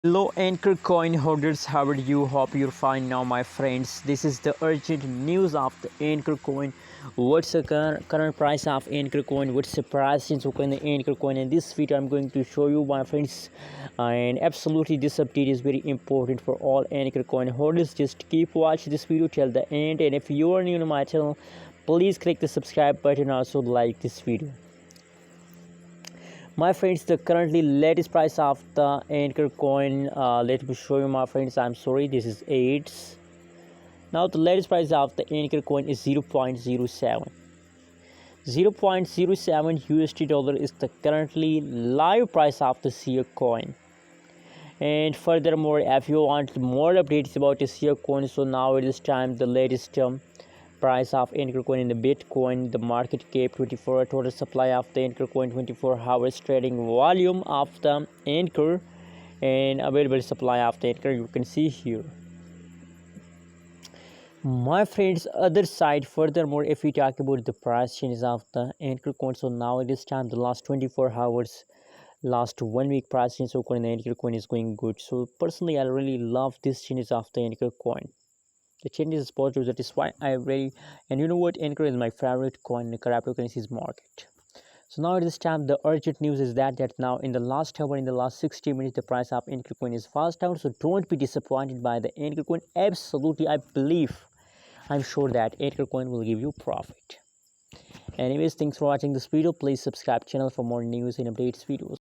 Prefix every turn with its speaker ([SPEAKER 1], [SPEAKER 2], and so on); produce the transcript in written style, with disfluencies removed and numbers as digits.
[SPEAKER 1] Hello Anchor coin holders, how are you? Hope you're fine now, my friends. This is the urgent news of the Anchor coin. What's the current price of Anchor coin? What's the price since in the Anchor coin? In this video, I'm going to show you, my friends, and absolutely this update is very important for all Anchor coin holders. Just keep watching this video till the end, and if you are new to my channel, please click the subscribe button. Also like this video. My friends, the currently latest price of the Anchor coin, let me show you, my friends. I'm sorry, this is 8. Now the latest price of the Anchor coin is 0.07. 0.07 USD dollar is the currently live price of the CUMMUNITY coin. And furthermore, if you want more updates about the CUMMUNITY coin, so now it is time the latest price of Ankr coin in the Bitcoin, the market cap 24, total supply of the Ankr coin 24 hours trading volume of the Ankr, and available supply of the Ankr you can see here. My friends, other side, furthermore, if we talk about the price changes of the Ankr coin, so now it is time the last 24 hours, last 1 week price change of coin, the Ankr coin is going good. So personally, I really love this changes of the Ankr coin. The change is positive, that is why I really, and you know what, Ankr is my favorite coin in the cryptocurrencies market. So now at this time, the urgent news is that now in the last hour, in the last 60 minutes, the price of Ankr coin is fast down. So don't be disappointed by the Ankr coin. Absolutely, I believe, I'm sure that Ankr coin will give you profit. Anyways, thanks for watching this video. Please subscribe channel for more news and updates videos.